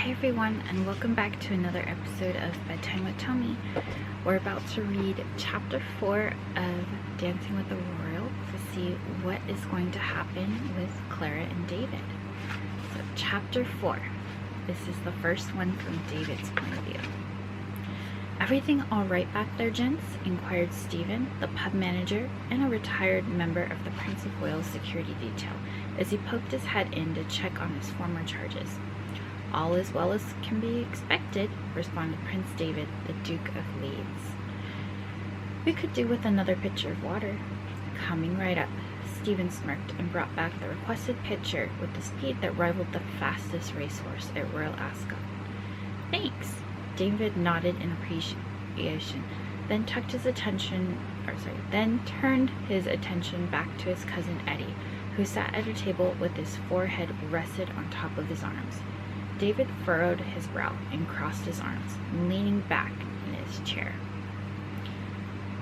Hi everyone, and welcome back to another episode of Bedtime with Tomi. We're about to read chapter 4 of Dancing with the Royal to see what is going to happen with Clara and David. So chapter 4. This is the first one from David's point of view. "Everything all right back there, gents?" inquired Stephen, the pub manager and a retired member of the Prince of Wales security detail, as he poked his head in to check on his former charges. "All as well as can be expected," responded Prince David, the Duke of Leeds. "We could do with another pitcher of water." "Coming right up." Stephen smirked and brought back the requested pitcher with the speed that rivaled the fastest racehorse at Royal Ascot. "Thanks." David nodded in appreciation, then turned his attention back to his cousin Eddie, who sat at a table with his forehead rested on top of his arms. David furrowed his brow and crossed his arms, leaning back in his chair.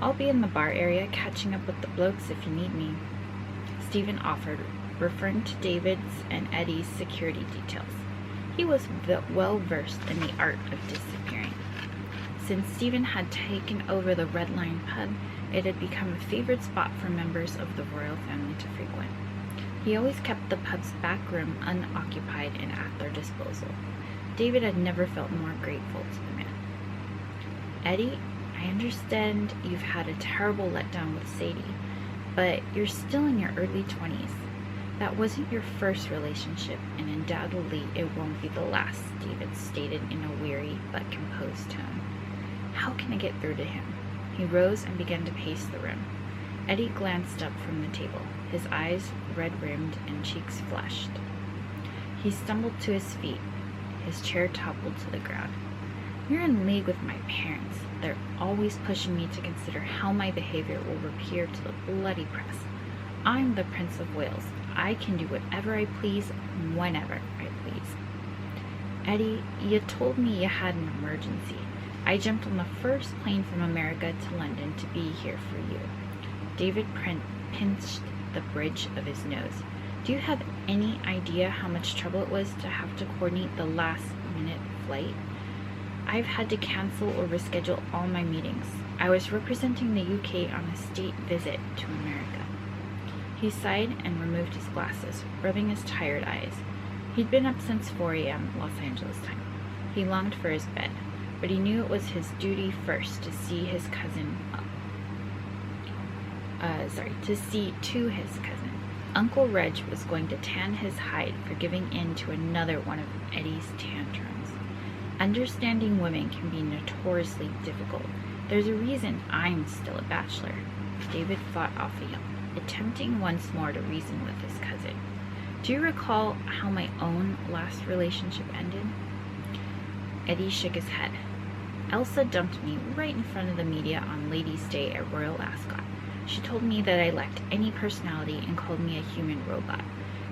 "I'll be in the bar area catching up with the blokes if you need me," Stephen offered, referring to David's and Eddie's security details. He was well versed in the art of disappearing. Since Stephen had taken over the Red Lion pub, it had become a favorite spot for members of the royal family to frequent. He always kept the pub's back room unoccupied and at their disposal. David had never felt more grateful to the man. "Eddie, I understand you've had a terrible letdown with Sadie, but you're still in your early 20s. That wasn't your first relationship, and undoubtedly it won't be the last," David stated in a weary but composed tone. "How can I get through to him?" He rose and began to pace the room. Eddie glanced up from the table, his eyes red-rimmed and cheeks flushed. He stumbled to his feet. His chair toppled to the ground. "You're in league with my parents. They're always pushing me to consider how my behavior will appear to the bloody press. I'm the Prince of Wales. I can do whatever I please, whenever I please." "Eddie, you told me you had an emergency. I jumped on the first plane from America to London to be here for you." David pinched the bridge of his nose. "Do you have any idea how much trouble it was to have to coordinate the last-minute flight? I've had to cancel or reschedule all my meetings. I was representing the UK on a state visit to America." He sighed and removed his glasses, rubbing his tired eyes. He'd been up since 4 a.m. Los Angeles time. He longed for his bed, but he knew it was his duty first to see his cousin his cousin. Uncle Reg was going to tan his hide for giving in to another one of Eddie's tantrums. Understanding women can be notoriously difficult. There's a reason I'm still a bachelor. David fought off a yawn, attempting once more to reason with his cousin. "Do you recall how my own last relationship ended?" Eddie shook his head. "Elsa dumped me right in front of the media on Ladies' Day at Royal Ascot. She told me that I lacked any personality and called me a human robot.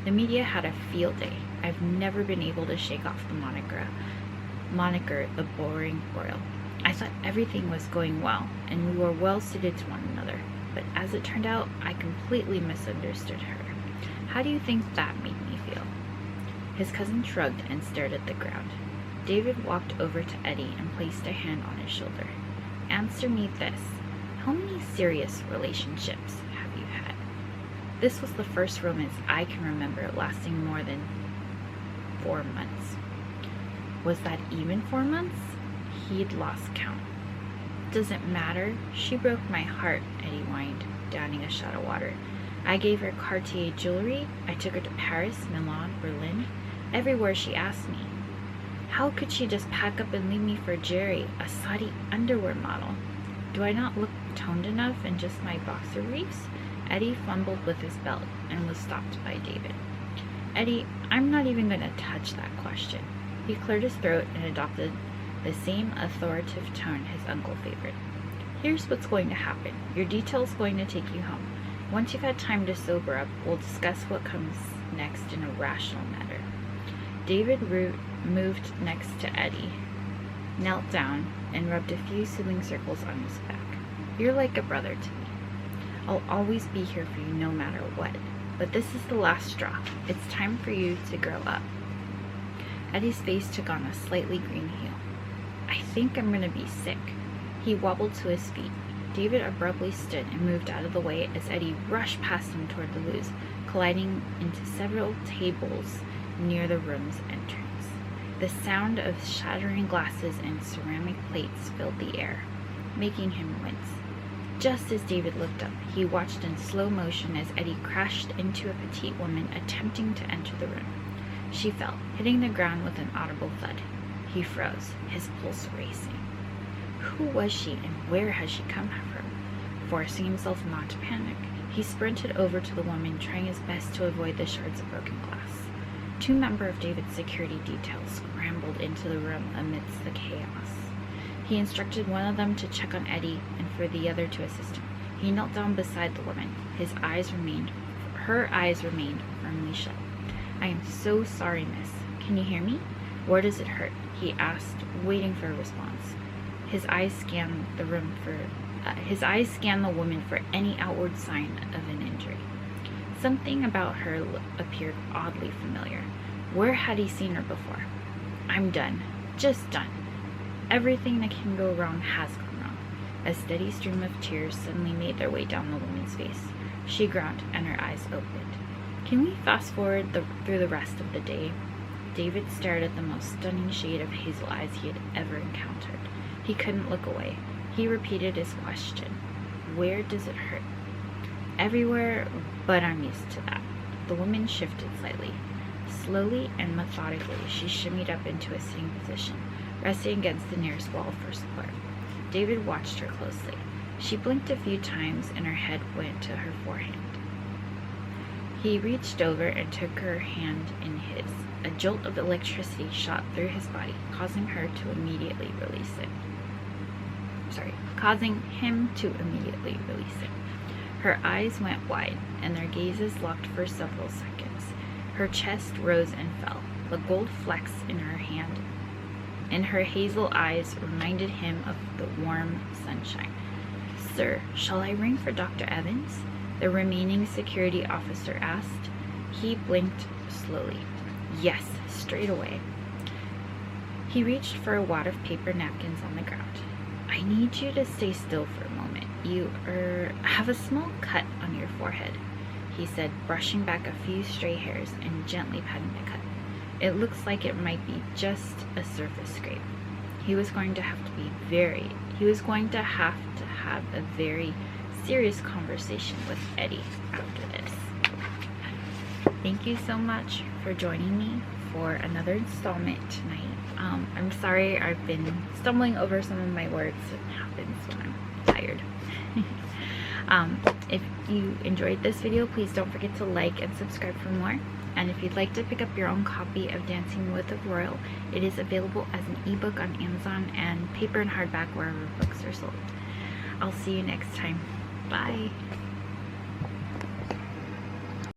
The media had a field day. I've never been able to shake off the moniker the boring royal. I thought everything was going well, and we were well suited to one another. But as it turned out, I completely misunderstood her. How do you think that made me feel?" His cousin shrugged and stared at the ground. David walked over to Eddie and placed a hand on his shoulder. "Answer me this. How many serious relationships have you had?" "This was the first romance I can remember lasting more than 4 months." "Was that even 4 months?" He'd lost count. "Doesn't matter. She broke my heart," Eddie whined, downing a shot of water. "I gave her Cartier jewelry. I took her to Paris, Milan, Berlin, everywhere she asked me. How could she just pack up and leave me for Jerry, a Saudi underwear model? Do I not look toned enough in just my boxer briefs?" Eddie fumbled with his belt and was stopped by David. "Eddie, I'm not even going to touch that question." He cleared his throat and adopted the same authoritative tone his uncle favored. "Here's what's going to happen. Your detail's going to take you home. Once you've had time to sober up, we'll discuss what comes next in a rational manner." David moved next to Eddie, knelt down, and rubbed a few soothing circles on his back. "You're like a brother to me. I'll always be here for you no matter what. But this is the last straw. It's time for you to grow up." Eddie's face took on a slightly green hue. I think I'm gonna be sick. He wobbled to his feet. David abruptly stood and moved out of the way as Eddie rushed past him toward the luge, colliding into several tables near the room's entrance. The sound of shattering glasses and ceramic plates filled the air, making him wince. Just as David looked up, he watched in slow motion as Eddie crashed into a petite woman attempting to enter the room. She fell, hitting the ground with an audible thud. He froze, his pulse racing. Who was she and where had she come from? Forcing himself not to panic, he sprinted over to the woman, trying his best to avoid the shards of broken glass. 2 members of David's security detail scrambled into the room amidst the chaos. He instructed one of them to check on Eddie and for the other to assist him. He knelt down beside the woman. Her eyes remained firmly shut. I am so sorry, miss. Can you hear me? Where does it hurt? He asked, waiting for a response. His eyes scanned the woman for any outward sign of an injury. Something about her appeared oddly familiar. Where had he seen her before? I'm done. Just done. Everything that can go wrong has gone wrong. A steady stream of tears suddenly made their way down the woman's face. She groaned, and her eyes opened. Can we fast forward through the rest of the day? David stared at the most stunning shade of hazel eyes he had ever encountered. He couldn't look away. He repeated his question. Where does it hurt? Everywhere, but I'm used to that. The woman shifted slightly. Slowly and methodically, she shimmied up into a sitting position, resting against the nearest wall for support. David watched her closely. She blinked a few times and her head went to her forehead. He reached over and took her hand in his. A jolt of electricity shot through his body, causing him to immediately release it. Her eyes went wide, and their gazes locked for several seconds. Her chest rose and fell. The gold flecks in her hand and her hazel eyes reminded him of the warm sunshine. Sir, shall I ring for Dr. Evans? The remaining security officer asked. He blinked slowly. Yes, straight away. He reached for a wad of paper napkins on the ground. I need you to stay still for a moment. You, have a small cut on your forehead, he said, brushing back a few stray hairs and gently patting the cut. It looks like it might be just a surface scrape. He was going to have a very serious conversation with Eddie after this. Thank you so much for joining me for another installment tonight. I'm sorry I've been stumbling over some of my words. It happens when I'm tired. If you enjoyed this video, please don't forget to like and subscribe for more. And if you'd like to pick up your own copy of Dancing with a Royal, it is available as an ebook on Amazon and paper and hardback wherever books are sold. I'll see you next time. Bye.